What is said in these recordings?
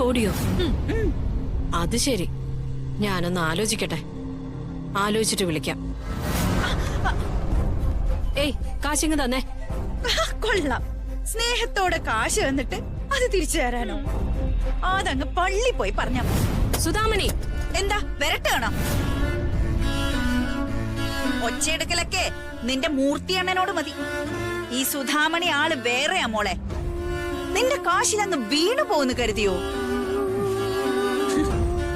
കോടിയോ? അത് ശരി, ഞാനൊന്ന് ആലോചിക്കട്ടെ. ആലോചിച്ചിട്ട് വിളിക്കാം. ഏയ്, കാശിങ് തന്നെ. കൊള്ളാം. സ്നേഹത്തോടെ കാശ് വന്നിട്ട് അത് തിരിച്ചു തരാനോ? അതങ്ങ് പള്ളി പോയി പറഞ്ഞ. സുധാമണി, എന്താ വരട്ടാണോ? ഒച്ചയെടുക്കലൊക്കെ നിന്റെ മൂർത്തി അണ്ണനോട് മതി. ഈ സുധാമണി ആള് വേറെയാ മോളെ. നിന്റെ കാശിലങ്ങ് വീണു പോന്ന് കരുതിയോ?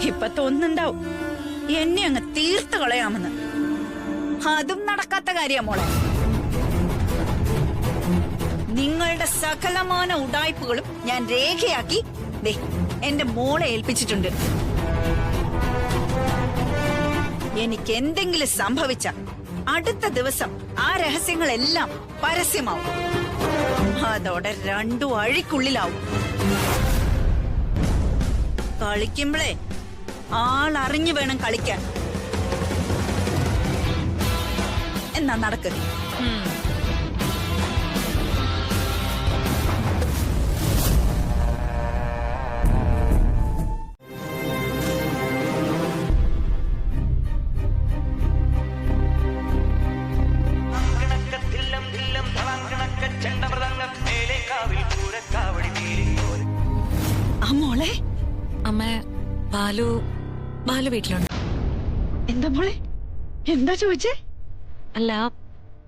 ഇപ്പൊ തോന്നുന്നുണ്ടാവും എന്നെ അങ്ങ് തീർത്ത് കളയാമെന്ന്. അതും നടക്കാത്ത കാര്യാ മോളെ. നിങ്ങളുടെ സകലമാന ഉഡായ്പകളും ഞാൻ രേഖയാക്കി ദേ എന്റെ മോളെ ഏൽപ്പിച്ചിട്ടുണ്ട്. എനിക്ക് എന്തെങ്കിലും സംഭവിച്ച അടുത്ത ദിവസം ആ രഹസ്യങ്ങളെല്ലാം പരസ്യമാവും. അതോടെ രണ്ടു അഴിക്കുള്ളിലാവും. കളിക്കുമ്പളേ ആളറിഞ്ഞു വേണം കളിക്കാൻ. എന്നാ നടക്ക്. മോളെ, അമ്മ, ബാലു വീട്ടിലുണ്ട്. എന്താ മോളെ, എന്താ ചോദിച്ചേ? അല്ല,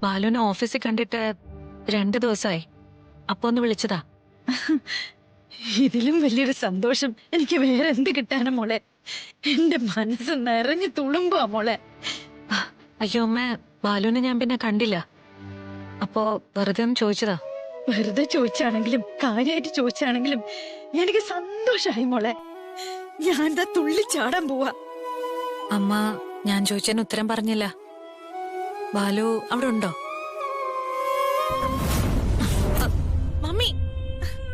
ബാലുവിനെ ഓഫീസിൽ കണ്ടിട്ട് 2 ദിവസമായി. അപ്പൊ ഒന്ന് വിളിച്ചതാ. ഇതിലും വലിയൊരു സന്തോഷം എനിക്ക് വേറെ എന്ത് കിട്ടാനാ മോളെ? എന്റെ മനസ്സ് നിറഞ്ഞു തുളുമ്പാ മോളെ. അയ്യോ അമ്മ, ബാലുവിനെ ഞാൻ പിന്നെ കണ്ടില്ല. അപ്പോ വെറുതെ ഒന്ന് ചോദിച്ചതാ. വെറുതെ ചോദിച്ചാണെങ്കിലും കാര്യമായിട്ട് ചോദിച്ചാണെങ്കിലും എനിക്ക് സന്തോഷായി മോളെ. ഞാൻ എന്താ തുള്ളിച്ചാടാൻ പോവാ. അമ്മ, ഞാൻ ചോദിച്ചതിന് ഉത്തരം പറഞ്ഞില്ല. ബാലു അവിടെ ഉണ്ടോ? മമ്മി,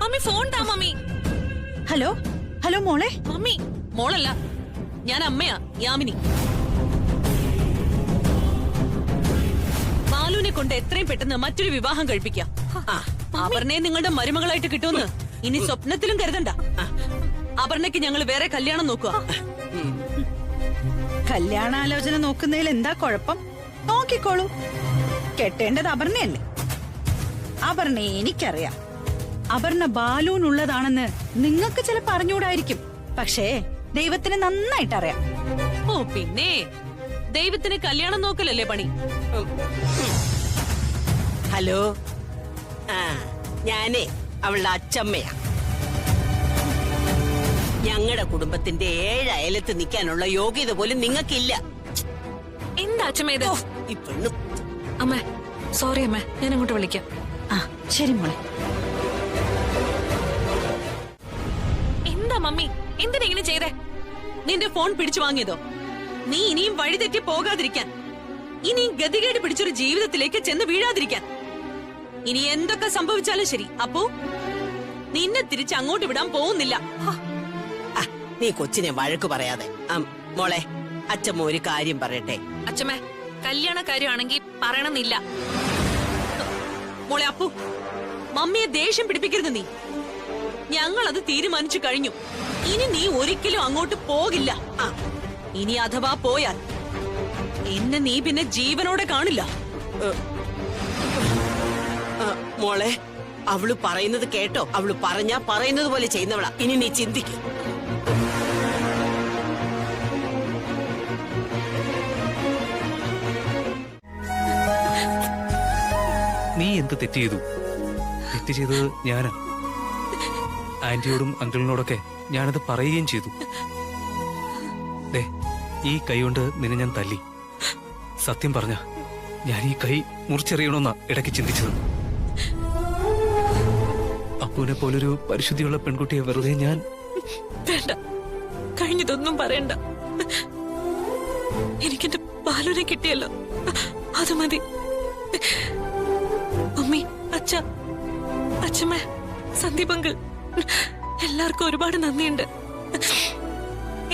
മമ്മി ഫോൺ താ മമ്മി. ഹലോ ഹലോ മോളെ. മമ്മി, മോളല്ല, ഞാൻ അമ്മയാ, യാമിനി. ബാലുവിനെ കൊണ്ട് എത്രയും പെട്ടെന്ന് മറ്റൊരു വിവാഹം കഴിപ്പിക്കാം. അപർണയെ നിങ്ങളുടെ മരുമകളായിട്ട് കിട്ടുമെന്ന് ഇനി സ്വപ്നത്തിലും കരുതണ്ട. അപർണയ്ക്ക് ഞങ്ങൾ വേറെ കല്യാണം നോക്കുക. കല്യാണാലോചന നോക്കുന്നതിൽ എന്താ കുഴപ്പം? നോക്കിക്കോളൂ. കെട്ടേണ്ടത് അപർണയല്ലേ? അപർണയെ എനിക്കറിയാം. അപർണ ബാലുവിനുള്ളതാണെന്ന് നിങ്ങൾക്ക് ചിലപ്പോ അറിഞ്ഞൂടായിരിക്കും. പക്ഷേ ദൈവത്തിന് നന്നായിട്ട് അറിയാം. ഓ പിന്നെ, ദൈവത്തിന് കല്യാണം നോക്കലല്ലേ പണി. ഹലോ, ഞാനേ അവളുടെ അച്ചമ്മയാ. ഞങ്ങളുടെ കുടുംബത്തിന്റെ 7 അയലത്ത് നിൽക്കാനുള്ള യോഗ്യത പോലും നിങ്ങൾക്കില്ല. എന്താ അച്ഛമ്മ ഇത്? ഈ പെണ്ണു. അമ്മ സോറി അമ്മ, ഞാൻ അങ്ങോട്ട് വിളിക്കാം. ശരി മോളെ. എന്താ മമ്മി, എന്തിനാ ഇങ്ങനെ ചെയ്തേ? നിന്റെ ഫോൺ പിടിച്ചു വാങ്ങിയതോ? നീ ഇനിയും വഴിതെറ്റി പോകാതിരിക്കാൻ, ഇനിയും ഗതികേട് പിടിച്ചൊരു ജീവിതത്തിലേക്ക് ചെന്ന് വീഴാതിരിക്കാൻ. ഇനി എന്തൊക്കെ സംഭവിച്ചാലും ശരി, അപ്പോ നിന്നെ തിരിച്ച് അങ്ങോട്ട് വിടാൻ പോകുന്നില്ല. നീ കൊച്ചിനെ വഴക്ക് പറയാതെ. മോളെ, അച്ഛമ്മ ഒരു കാര്യം പറയട്ടെ. അച്ഛമ്മ, കല്യാണ കാര്യമാണെങ്കിൽ പറയണമെന്നില്ല. മോളെ അപ്പു, മമ്മിയെ ദേഷ്യം പിടിപ്പിക്കരുത് നീ. ഞങ്ങൾ അത് തീരുമാനിച്ചു കഴിഞ്ഞു. ഇനി നീ ഒരിക്കലും അങ്ങോട്ട് പോകില്ല. ഇനി അഥവാ പോയാൽ എന്നെ നീ പിന്നെ ജീവനോടെ കാണില്ല. മോളെ, അവള് പറയുന്നത് കേട്ടോ? അവള് പറഞ്ഞാ പറയുന്നത് പോലെ ചെയ്യുന്നവളാ. ഇനി നീ ചിന്തിക്കും. നീ എന്ത് തെറ്റ് ചെയ്തു? തെറ്റ് ചെയ്തത് ഞാനാ. ആന്റിയോടും അങ്കിളിനോടൊക്കെ ഞാനത് പറയുകയും ചെയ്തു. ദേ, ഈ കൈ കൊണ്ട് നിന്നെ ഞാൻ തല്ലി. സത്യം പറഞ്ഞ ഞാൻ ഈ കൈ മുറിച്ചെറിയണമെന്നാ ഇടയ്ക്ക് ചിന്തിച്ചത്. അപ്പുവിനെ പോലൊരു പരിശുദ്ധിയുള്ള പെൺകുട്ടിയെ വെറുതെ ഞാൻ... വേണ്ട, കഴിഞ്ഞതൊന്നും പറയണ്ട. എനിക്കെന്റെ ബാലുവിനെ കിട്ടിയല്ലോ, അത് മതി. മമ്മി, അച്ഛമ്മ, സന്ദീപ് അങ്കിൾ, എല്ലാവർക്കും ഒരുപാട് നന്ദിയുണ്ട്.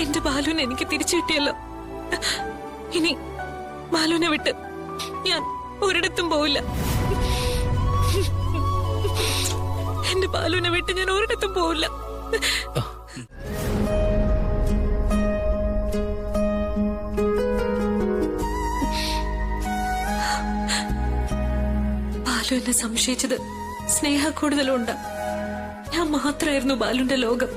എന്റെ ബാലുവിനെ എനിക്ക് തിരിച്ചു കിട്ടിയല്ലോ. ഇനി ബാലുവിനെ വിട്ട് ഞാൻ ഒരിടത്തും പോവില്ല. എന്റെ ബാലുവിനെ വിട്ട് ഞാൻ ഒരിടത്തും പോവില്ല. ബാലു എന്നെ സംശയിച്ചത് സ്നേഹ കൂടുതലുണ്ട്. ഞാൻ മാത്രമായിരുന്നു ബാലുന്റെ ലോകം.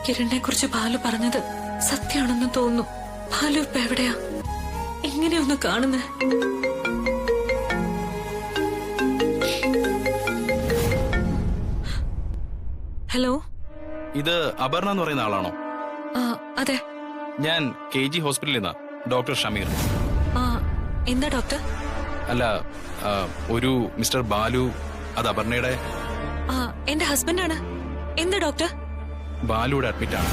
കിരണിനെ കുറിച്ച് ബാലു പറഞ്ഞത് സത്യമാണെന്ന് തോന്നുന്നു. ബാലു ഇപ്പൊ എവിടെയാ? എങ്ങനെയൊന്ന് കാണുന്നേ? ഹലോ, ഇത് അപർണ എന്ന് പറയുന്ന ആളാണോ? അതെ. ഞാൻ KG ഹോസ്പിറ്റലിൽ നിന്നാ, ഡോക്ടർ ഷമീർ. എന്താ ഡോക്ടർ? അല്ല, ഒരു മിസ്റ്റർ ബാലു, അത് അപർണയുടെ എന്റെ ഹസ്ബൻഡാണ്. എന്താ ഡോക്ടർ? ബാലുവിടെ അഡ്മിറ്റ് ആണ്.